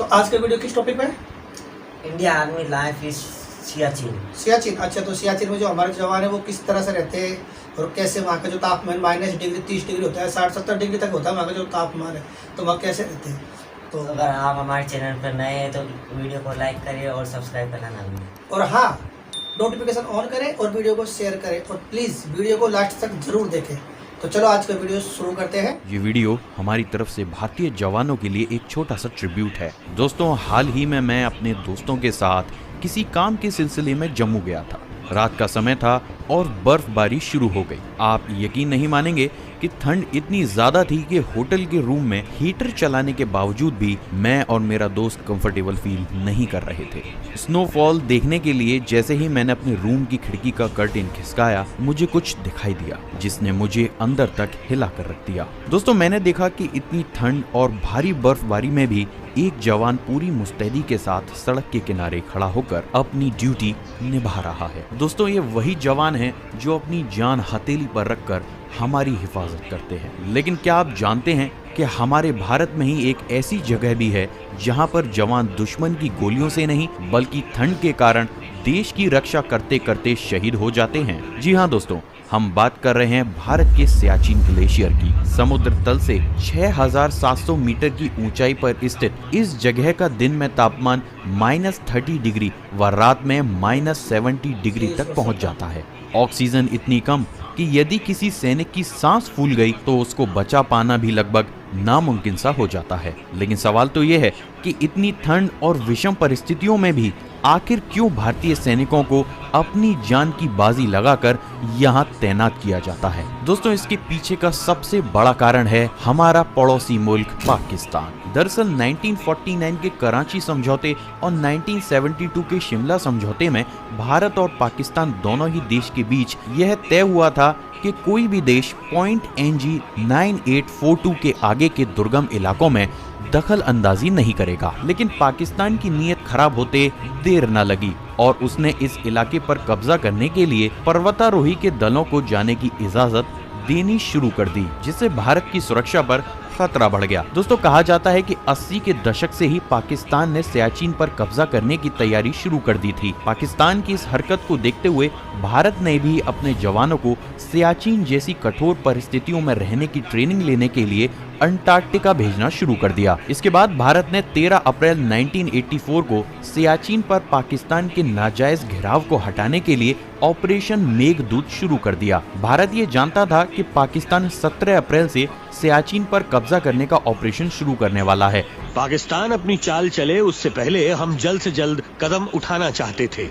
तो आज का वीडियो किस टॉपिक पे है? India army life is Siachen. Siachen. अच्छा, तो सियाचिन में जो हमारे जवान है वो किस तरह से रहते हैं और कैसे वहाँ का जो तापमान -डिग्री 30 डिग्री होता है, 60-70 डिग्री तक होता है वहाँ का जो तापमान है, तो वहाँ कैसे रहते हैं। तो अगर आप हमारे चैनल पर नए हैं तो वीडियो को लाइक करिए और सब्सक्राइब करना ना भूलें। और हाँ, नोटिफिकेशन ऑन करें और वीडियो को शेयर करें और प्लीज़ वीडियो को लास्ट तक जरूर देखें। तो चलो आज का वीडियो शुरू करते हैं। ये वीडियो हमारी तरफ से भारतीय जवानों के लिए एक छोटा सा ट्रिब्यूट है। दोस्तों, हाल ही में मैं अपने दोस्तों के साथ किसी काम के सिलसिले में जम्मू गया था। रात का समय था और बर्फबारी शुरू हो गई। आप यकीन नहीं मानेंगे कि ठंड इतनी ज्यादा थी कि होटल के रूम में हीटर चलाने के बावजूद भी मैं और मेरा दोस्त कंफर्टेबल फील नहीं कर रहे थे। स्नोफॉल देखने के लिए जैसे ही मैंने अपने रूम की खिड़की का कर्टेन खिसकाया, मुझे कुछ दिखाई दिया जिसने मुझे अंदर तक हिला कर रख दिया। दोस्तों, मैंने देखा कि इतनी ठंड और भारी बर्फबारी में भी एक जवान पूरी मुस्तैदी के साथ सड़क के किनारे खड़ा होकर अपनी ड्यूटी निभा रहा है। दोस्तों, ये वही जवान है जो अपनी जान हथेली पर रखकर हमारी हिफाजत करते हैं। लेकिन क्या आप जानते हैं कि हमारे भारत में ही एक ऐसी जगह भी है जहां पर जवान दुश्मन की गोलियों से नहीं बल्कि ठंड के कारण देश की रक्षा करते करते शहीद हो जाते हैं। जी हाँ दोस्तों, हम बात कर रहे हैं भारत के सियाचिन ग्लेशियर की। समुद्र तल से 6700 मीटर की ऊंचाई पर स्थित इस जगह का दिन में तापमान -30 डिग्री व रात में -70 डिग्री तक पहुंच जाता है। ऑक्सीजन इतनी कम कि यदि किसी सैनिक की सांस फूल गई तो उसको बचा पाना भी लगभग नामुमकिन सा हो जाता है। लेकिन सवाल तो ये है कि इतनी ठंड और विषम परिस्थितियों में भी आखिर क्यों भारतीय सैनिकों को अपनी जान की बाजी लगाकर यहाँ तैनात किया जाता है। दोस्तों, इसके पीछे का सबसे बड़ा कारण है हमारा पड़ोसी मुल्क पाकिस्तान। दरअसल 1949 के कराची समझौते और 1972 के शिमला समझौते में भारत और पाकिस्तान दोनों ही देश के बीच यह तय हुआ था कि कोई भी देश पॉइंट NG 9842 के आगे के दुर्गम इलाकों में दखल अंदाजी नहीं करेगा। लेकिन पाकिस्तान की नीयत खराब होते देर न लगी और उसने इस इलाके पर कब्जा करने के लिए पर्वतारोही के दलों को जाने की इजाजत देनी शुरू कर दी, जिससे भारत की सुरक्षा पर खतरा बढ़ गया। दोस्तों, कहा जाता है कि 80 के दशक से ही पाकिस्तान ने सियाचिन पर कब्जा करने की तैयारी शुरू कर दी थी। पाकिस्तान की इस हरकत को देखते हुए भारत ने भी अपने जवानों को सियाचिन जैसी कठोर परिस्थितियों में रहने की ट्रेनिंग लेने के लिए अंटार्कटिका भेजना शुरू कर दिया। इसके बाद भारत ने 13 अप्रैल 1984 को सियाचिन पर पाकिस्तान के नाजायज घेराव को हटाने के लिए ऑपरेशन मेघदूत शुरू कर दिया। भारत ये जानता था कि पाकिस्तान 17 अप्रैल से सियाचिन पर कब्जा करने का ऑपरेशन शुरू करने वाला है। पाकिस्तान अपनी चाल चले उससे पहले हम जल्द से जल्द कदम उठाना चाहते थे।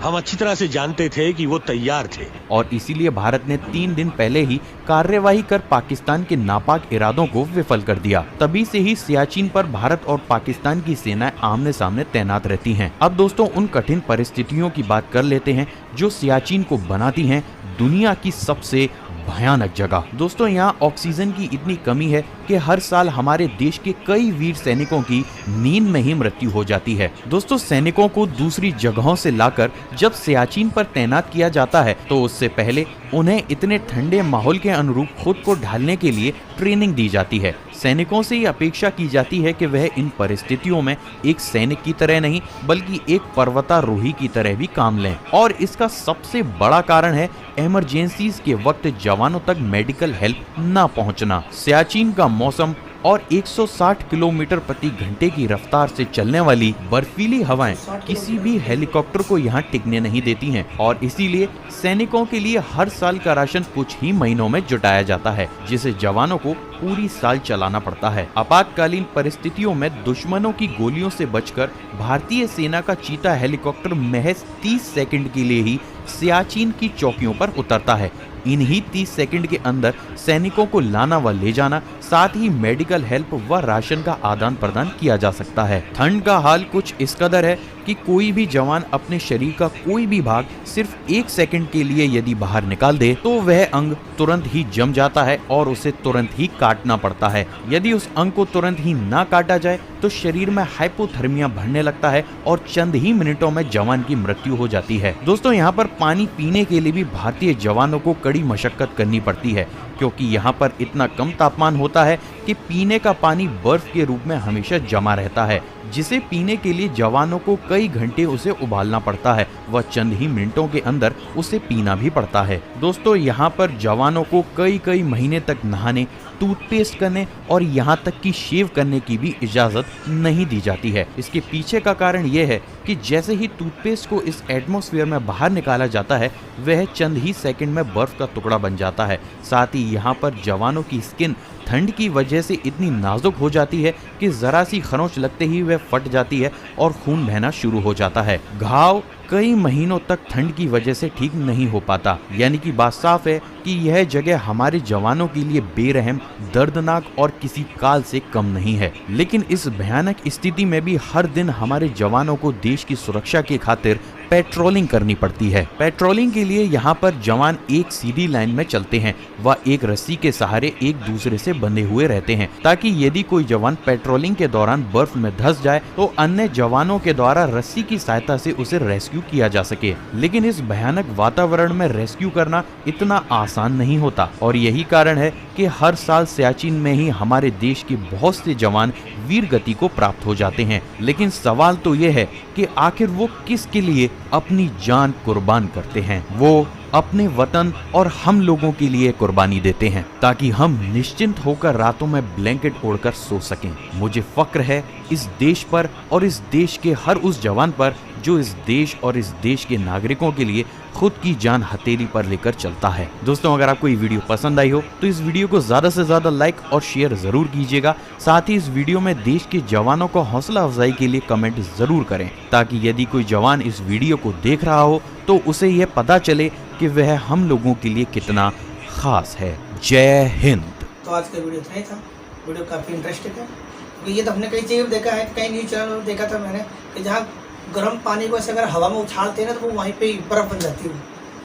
हम अच्छी तरह से जानते थे कि वो तैयार थे और इसीलिए भारत ने 3 दिन पहले ही कार्यवाही कर पाकिस्तान के नापाक इरादों को विफल कर दिया। तभी से ही सियाचिन पर भारत और पाकिस्तान की सेनाएं आमने सामने तैनात रहती हैं। अब दोस्तों, उन कठिन परिस्थितियों की बात कर लेते हैं जो सियाचिन को बनाती हैं दुनिया की सबसे भयानक जगह। दोस्तों, यहाँ ऑक्सीजन की इतनी कमी है कि हर साल हमारे देश के कई वीर सैनिकों की नींद में ही मृत्यु हो जाती है। दोस्तों, सैनिकों को दूसरी जगहों से लाकर जब सियाचिन पर तैनात किया जाता है तो उससे पहले उन्हें इतने ठंडे माहौल के अनुरूप खुद को ढालने के लिए ट्रेनिंग दी जाती है। सैनिकों से ये अपेक्षा की जाती है कि वह इन परिस्थितियों में एक सैनिक की तरह नहीं बल्कि एक पर्वतारोही की तरह भी काम लें। और इसका सबसे बड़ा कारण है इमरजेंसीज के वक्त जवानों तक मेडिकल हेल्प न पहुंचना। सियाचिन का मौसम और 160 किलोमीटर प्रति घंटे की रफ्तार से चलने वाली बर्फीली हवाएं किसी भी हेलीकॉप्टर को यहाँ टिकने नहीं देती हैं और इसीलिए सैनिकों के लिए हर साल का राशन कुछ ही महीनों में जुटाया जाता है, जिसे जवानों को पूरी साल चलाना पड़ता है। आपातकालीन परिस्थितियों में दुश्मनों की गोलियों से बचकर भारतीय सेना का चीता हेलीकॉप्टर महज 30 सेकंड के लिए ही सियाचिन की चौकियों पर उतरता है। इन्हीं 30 सेकंड के अंदर सैनिकों को लाना व ले जाना, साथ ही मेडिकल हेल्प व राशन का आदान प्रदान किया जा सकता है। ठंड का हाल कुछ इस कदर है कि कोई भी जवान अपने शरीर का कोई भी भाग सिर्फ 1 सेकंड के लिए यदि बाहर निकाल दे तो वह अंग तुरंत ही जम जाता है और उसे तुरंत ही काटना पड़ता है। यदि उस अंग को तुरंत ही ना काटा जाए तो शरीर में हाइपोथर्मिया बढ़ने लगता है और चंद ही मिनटों में जवान की मृत्यु हो जाती है। दोस्तों, यहाँ पर पानी पीने के लिए भी भारतीय जवानों को कड़ी मशक्कत करनी पड़ती है। क्योंकि यहाँ पर इतना कम तापमान होता है कि पीने का पानी बर्फ के रूप में हमेशा जमा रहता है, जिसे पीने के लिए जवानों को कई घंटे उसे उबालना पड़ता है व चंद ही मिनटों के अंदर उसे पीना भी पड़ता है। दोस्तों, यहाँ पर जवानों को कई महीने तक नहाने, टूथपेस्ट करने और यहाँ तक कि शेव करने की भी इजाजत नहीं दी जाती है। इसके पीछे का कारण यह है कि जैसे ही टूथपेस्ट को इस एटमॉस्फेयर में बाहर निकाला जाता है, वह चंद ही सेकंड में बर्फ का टुकड़ा बन जाता है। साथ ही यहाँ पर जवानों की स्किन ठंड की वजह से इतनी नाजुक हो जाती है कि जरा सी खरोंच लगते ही वह फट जाती है और खून बहना शुरू हो जाता है। घाव कई महीनों तक ठंड की वजह से ठीक नहीं हो पाता। यानी कि बात साफ है कि यह जगह हमारे जवानों के लिए बेरहम, दर्दनाक और किसी काल से कम नहीं है। लेकिन इस भयानक स्थिति में भी हर दिन हमारे जवानों को देश की सुरक्षा की खातिर पेट्रोलिंग करनी पड़ती है। पेट्रोलिंग के लिए यहाँ पर जवान एक सीधी लाइन में चलते हैं व एक रस्सी के सहारे एक दूसरे से बंधे हुए रहते हैं, ताकि यदि कोई जवान पेट्रोलिंग के दौरान बर्फ में धंस जाए तो अन्य जवानों के द्वारा रस्सी की सहायता से उसे रेस्क्यू किया जा सके। लेकिन इस भयानक वातावरण में रेस्क्यू करना इतना आसान नहीं होता और यही कारण है कि हर साल सियाचिन में ही हमारे देश के बहुत से जवान वीर गति को प्राप्त हो जाते हैं। लेकिन सवाल तो ये है कि आखिर वो किसके लिए अपनी जान कुर्बान करते हैं? वो अपने वतन और हम लोगों के लिए कुर्बानी देते हैं ताकि हम निश्चिंत होकर रातों में ब्लैंकेट ओढ़कर सो सकें। मुझे फक्र है इस देश पर और इस देश के हर उस जवान पर जो इस देश और इस देश के नागरिकों के लिए खुद की जान हथेली पर लेकर चलता है। दोस्तों, अगर आपको ये वीडियो पसंद आई हो तो इस वीडियो को ज्यादा से ज्यादा लाइक और शेयर जरूर कीजिएगा। साथ ही इस वीडियो में देश के जवानों को हौसला अफजाई के लिए कमेंट जरूर करें, ताकि यदि कोई जवान इस वीडियो को देख रहा हो तो उसे यह पता चले कि वह हम लोगों के लिए कितना खास है। जय हिंद। तो आज का वीडियो इतना ही था। वीडियो काफ़ी इंटरेस्टिंग है क्योंकि ये तो हमने कई जगह देखा है, कई न्यूज़ चैनल में देखा था मैंने कि जहाँ गर्म पानी को ऐसे अगर हवा में उछालते हैं ना तो वो वहीं पे ही बर्फ़ बन जाती है।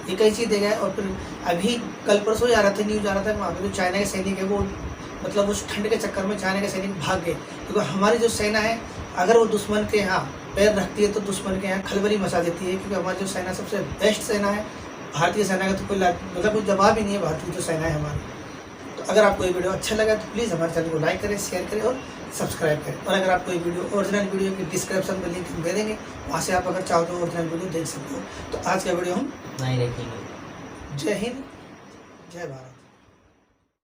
ये कई चीज़ देखा है। और फिर अभी कल परसों जा रहा था, न्यूज़ आ रहा था वहाँ पे जो चाइना के सैनिक है वो मतलब उस ठंड के चक्कर में चाइना के सैनिक भाग गए, क्योंकि हमारी जो सेना है अगर वो दुश्मन के यहाँ पैर रखती है तो दुश्मन के यहाँ खलबली मचा देती है, क्योंकि हमारी जो सेना सबसे बेस्ट सेना है। भारतीय सेना का तो कोई मतलब कोई जवाब ही नहीं है भारतीय जो सेना है हमारी। तो अगर आपको ये वीडियो अच्छा लगा तो प्लीज़ हमारे चैनल को लाइक करें, शेयर करें और सब्सक्राइब करें। और अगर आपको ये वीडियो ओरिजिनल वीडियो की डिस्क्रिप्शन में लिंक दे देंगे, वहाँ से आप अगर चाहो तो ओरिजिनल वीडियो देख सकते हो। तो आज का वीडियो हम नहीं देखेंगे। जय हिंद, जय भारत।